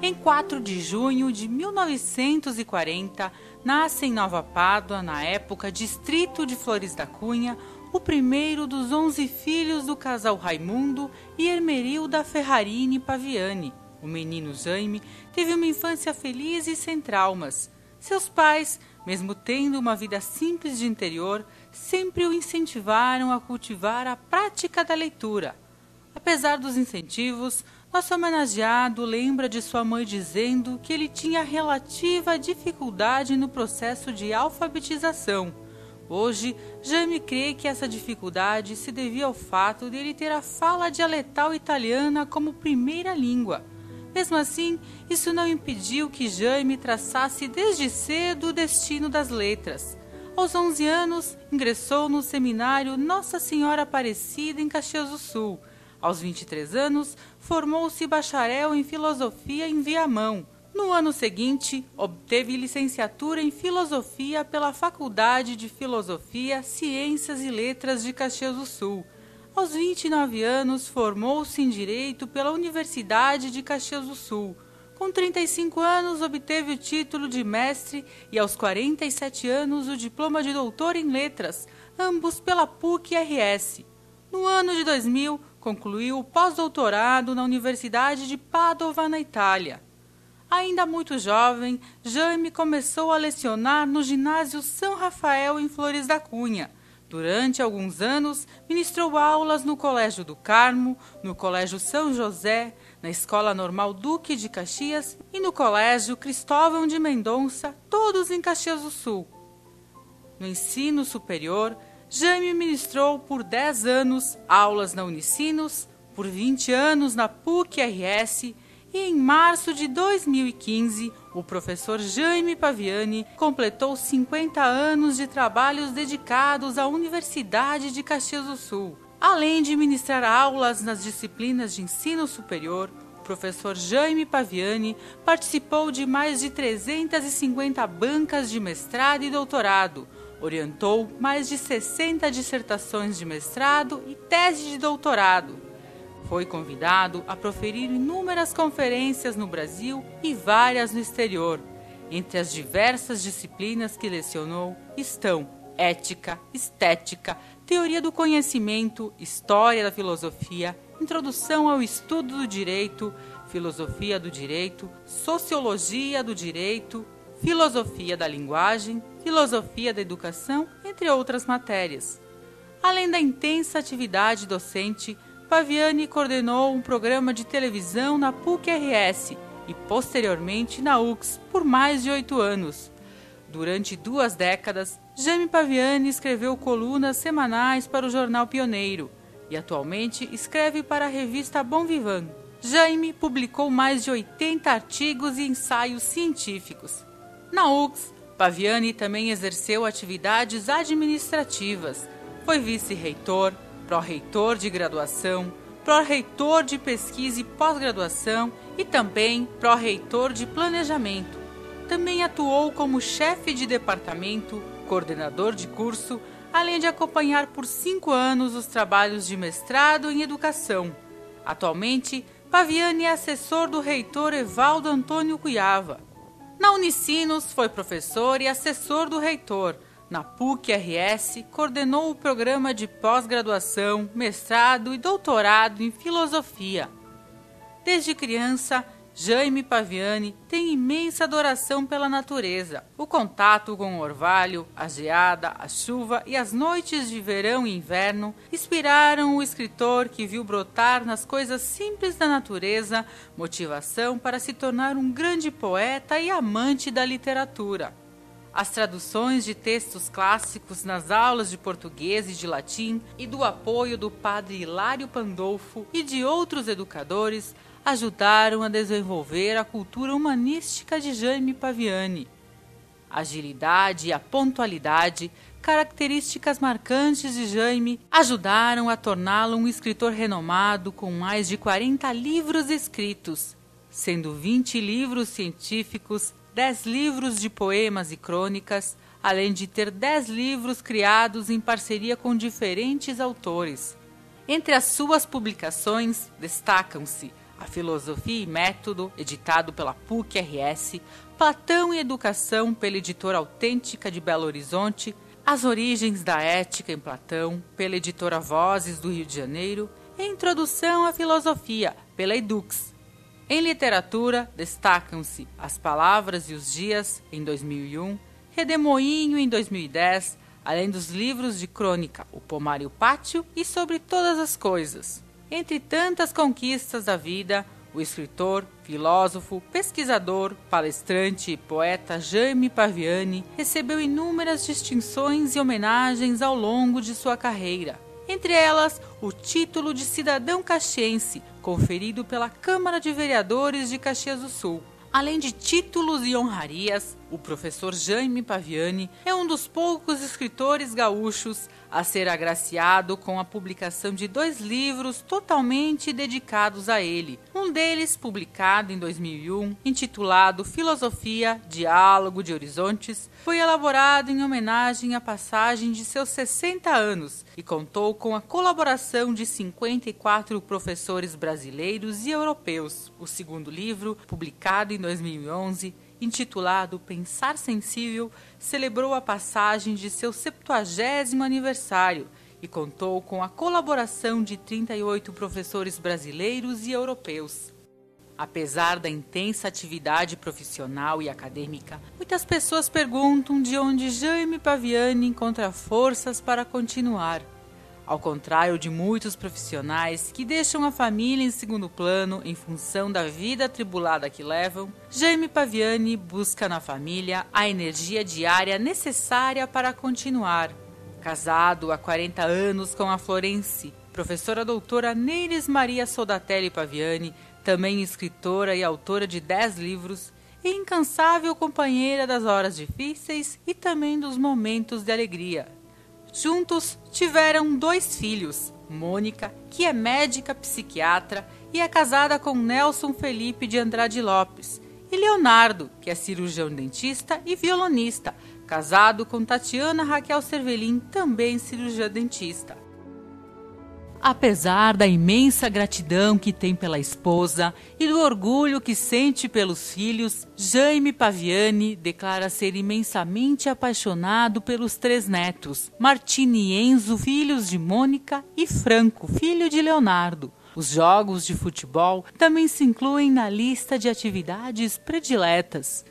Em 4 de junho de 1940, nasce em Nova Pádua, na época distrito de Flores da Cunha, o primeiro dos 11 filhos do casal Raimundo e Ermerilda Ferrarini Paviani. O menino Jaime teve uma infância feliz e sem traumas. Seus pais, mesmo tendo uma vida simples de interior, sempre o incentivaram a cultivar a prática da leitura. Apesar dos incentivos, nosso homenageado lembra de sua mãe dizendo que ele tinha relativa dificuldade no processo de alfabetização. Hoje, Jaime crê que essa dificuldade se devia ao fato de ele ter a fala dialetal italiana como primeira língua. Mesmo assim, isso não impediu que Jaime traçasse desde cedo o destino das letras. Aos 11 anos, ingressou no seminário Nossa Senhora Aparecida em Caxias do Sul. Aos 23 anos, formou-se bacharel em filosofia em Viamão. No ano seguinte, obteve licenciatura em filosofia pela Faculdade de Filosofia, Ciências e Letras de Caxias do Sul. Aos 29 anos, formou-se em Direito pela Universidade de Caxias do Sul. Com 35 anos, obteve o título de mestre e aos 47 anos o diploma de doutor em letras, ambos pela PUC-RS. No ano de 2000, concluiu o pós-doutorado na Universidade de Padova, na Itália. Ainda muito jovem, Jaime começou a lecionar no Ginásio São Rafael, em Flores da Cunha. Durante alguns anos, ministrou aulas no Colégio do Carmo, no Colégio São José, na Escola Normal Duque de Caxias e no Colégio Cristóvão de Mendonça, todos em Caxias do Sul. No ensino superior, Jaime ministrou por 10 anos aulas na Unicinos, por 20 anos na PUC-RS e em março de 2015, o professor Jaime Paviani completou 50 anos de trabalhos dedicados à Universidade de Caxias do Sul. Além de ministrar aulas nas disciplinas de ensino superior, o professor Jaime Paviani participou de mais de 350 bancas de mestrado e doutorado, orientou mais de 60 dissertações de mestrado e tese de doutorado. Foi convidado a proferir inúmeras conferências no Brasil e várias no exterior. Entre as diversas disciplinas que lecionou estão ética, estética, teoria do conhecimento, história da filosofia, introdução ao estudo do direito, filosofia do direito, sociologia do direito, filosofia da linguagem, filosofia da educação, entre outras matérias. Além da intensa atividade docente, Paviani coordenou um programa de televisão na PUC-RS e, posteriormente, na UX, por mais de 8 anos. Durante 2 décadas, Jaime Paviani escreveu colunas semanais para o jornal Pioneiro e, atualmente, escreve para a revista Bom Vivant. Jaime publicou mais de 80 artigos e ensaios científicos. Na UX, Paviani também exerceu atividades administrativas. Foi vice-reitor, pró-reitor de graduação, pró-reitor de pesquisa e pós-graduação e também pró-reitor de planejamento. Também atuou como chefe de departamento, coordenador de curso, além de acompanhar por 5 anos os trabalhos de mestrado em educação. Atualmente, Paviani é assessor do reitor Evaldo Antônio Cuiava. Na Unicinos, foi professor e assessor do reitor. Na PUC-RS, coordenou o programa de pós-graduação, mestrado e doutorado em filosofia. Desde criança, Jaime Paviani tem imensa adoração pela natureza. O contato com o orvalho, a geada, a chuva e as noites de verão e inverno inspiraram o escritor que viu brotar nas coisas simples da natureza motivação para se tornar um grande poeta e amante da literatura. As traduções de textos clássicos nas aulas de português e de latim e do apoio do padre Hilário Pandolfo e de outros educadores ajudaram a desenvolver a cultura humanística de Jaime Paviani. A agilidade e a pontualidade, características marcantes de Jaime, ajudaram a torná-lo um escritor renomado com mais de 40 livros escritos, sendo 20 livros científicos, 10 livros de poemas e crônicas, além de ter 10 livros criados em parceria com diferentes autores. Entre as suas publicações destacam-se A Filosofia e Método, editado pela PUC-RS, Platão e Educação, pela editora Autêntica de Belo Horizonte, As Origens da Ética em Platão, pela editora Vozes do Rio de Janeiro, e Introdução à Filosofia, pela Edux. Em literatura, destacam-se As Palavras e os Dias, em 2001, Redemoinho, em 2010, além dos livros de crônica O Pomar e o Pátio e Sobre Todas as Coisas. Entre tantas conquistas da vida, o escritor, filósofo, pesquisador, palestrante e poeta Jaime Paviani recebeu inúmeras distinções e homenagens ao longo de sua carreira. Entre elas, o título de cidadão caxiense, conferido pela Câmara de Vereadores de Caxias do Sul. Além de títulos e honrarias, o professor Jaime Paviani é um dos poucos escritores gaúchos a ser agraciado com a publicação de 2 livros totalmente dedicados a ele. Um deles, publicado em 2001, intitulado Filosofia, Diálogo de Horizontes, foi elaborado em homenagem à passagem de seus 60 anos e contou com a colaboração de 54 professores brasileiros e europeus. O segundo livro, publicado em 2011, intitulado Pensar Sensível, celebrou a passagem de seu 70º aniversário e contou com a colaboração de 38 professores brasileiros e europeus. Apesar da intensa atividade profissional e acadêmica, muitas pessoas perguntam de onde Jaime Paviani encontra forças para continuar. Ao contrário de muitos profissionais que deixam a família em segundo plano em função da vida atribulada que levam, Jaime Paviani busca na família a energia diária necessária para continuar. Casado há 40 anos com a florense, professora doutora Neires Maria Soldatelli Paviani, também escritora e autora de 10 livros, e incansável companheira das horas difíceis e também dos momentos de alegria. Juntos tiveram 2 filhos, Mônica, que é médica psiquiatra e é casada com Nelson Felipe de Andrade Lopes, e Leonardo, que é cirurgião dentista e violonista, casado com Tatiana Raquel Cervelin, também cirurgiã dentista. Apesar da imensa gratidão que tem pela esposa e do orgulho que sente pelos filhos, Jaime Paviani declara ser imensamente apaixonado pelos 3 netos, Martina e Enzo, filhos de Mônica, e Franco, filho de Leonardo. Os jogos de futebol também se incluem na lista de atividades prediletas.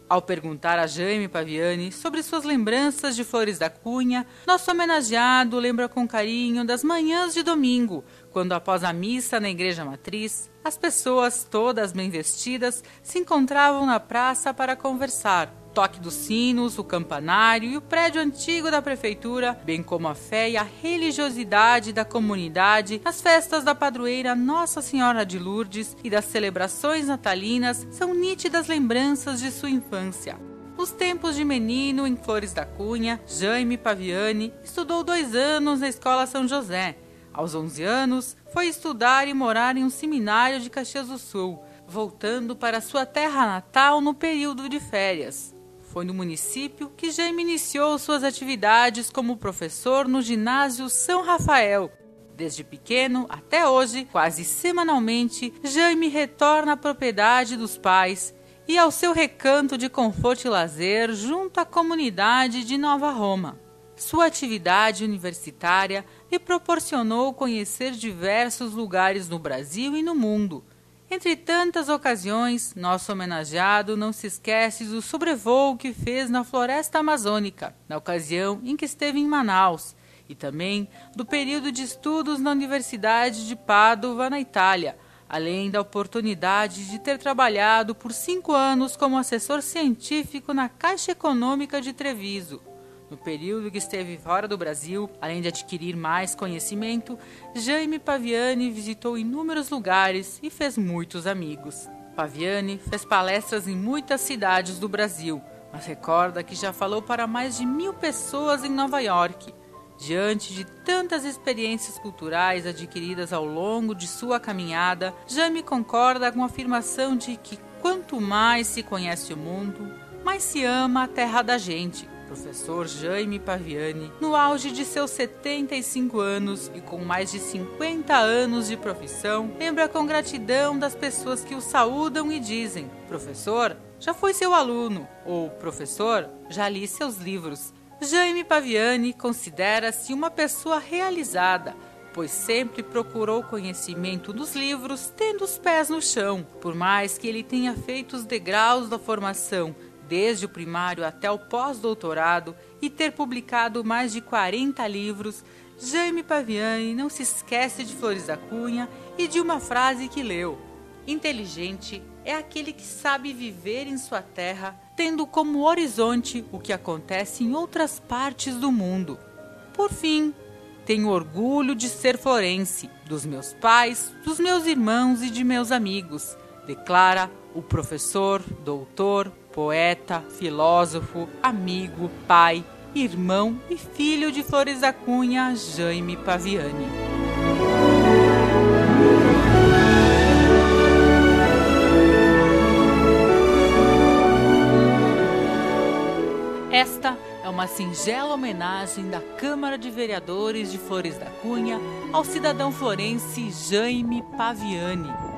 Ao perguntar a Jaime Paviani sobre suas lembranças de Flores da Cunha, nosso homenageado lembra com carinho das manhãs de domingo, quando após a missa na igreja matriz, as pessoas, todas bem vestidas, se encontravam na praça para conversar. O toque dos sinos, o campanário e o prédio antigo da prefeitura, bem como a fé e a religiosidade da comunidade, as festas da padroeira Nossa Senhora de Lourdes e das celebrações natalinas são nítidas lembranças de sua infância. Nos tempos de menino em Flores da Cunha, Jaime Paviani estudou 2 anos na Escola São José. Aos 11 anos, foi estudar e morar em um seminário de Caxias do Sul, voltando para sua terra natal no período de férias. Foi no município que Jaime iniciou suas atividades como professor no ginásio São Rafael. Desde pequeno até hoje, quase semanalmente, Jaime retorna à propriedade dos pais e ao seu recanto de conforto e lazer junto à comunidade de Nova Roma. Sua atividade universitária lhe proporcionou conhecer diversos lugares no Brasil e no mundo. Entre tantas ocasiões, nosso homenageado não se esquece do sobrevoo que fez na floresta amazônica, na ocasião em que esteve em Manaus, e também do período de estudos na Universidade de Pádua, na Itália, além da oportunidade de ter trabalhado por 5 anos como assessor científico na Caixa Econômica de Treviso. No período que esteve fora do Brasil, além de adquirir mais conhecimento, Jaime Paviani visitou inúmeros lugares e fez muitos amigos. Paviani fez palestras em muitas cidades do Brasil, mas recorda que já falou para mais de 1000 pessoas em Nova York. Diante de tantas experiências culturais adquiridas ao longo de sua caminhada, Jaime concorda com a afirmação de que quanto mais se conhece o mundo, mais se ama a terra da gente, professor Jaime Paviani, no auge de seus 75 anos e com mais de 50 anos de profissão, lembra com gratidão das pessoas que o saúdam e dizem: professor, já fui seu aluno, ou professor, já li seus livros. Jaime Paviani considera-se uma pessoa realizada, pois sempre procurou conhecimento dos livros tendo os pés no chão. Por mais que ele tenha feito os degraus da formação, desde o primário até o pós-doutorado, e ter publicado mais de 40 livros, Jaime Paviani não se esquece de Flores da Cunha e de uma frase que leu: inteligente é aquele que sabe viver em sua terra, tendo como horizonte o que acontece em outras partes do mundo. Por fim, tenho orgulho de ser florense, dos meus pais, dos meus irmãos e de meus amigos, declara o professor, doutor, poeta, filósofo, amigo, pai, irmão e filho de Flores da Cunha, Jaime Paviani. Esta é uma singela homenagem da Câmara de Vereadores de Flores da Cunha ao cidadão florense Jaime Paviani.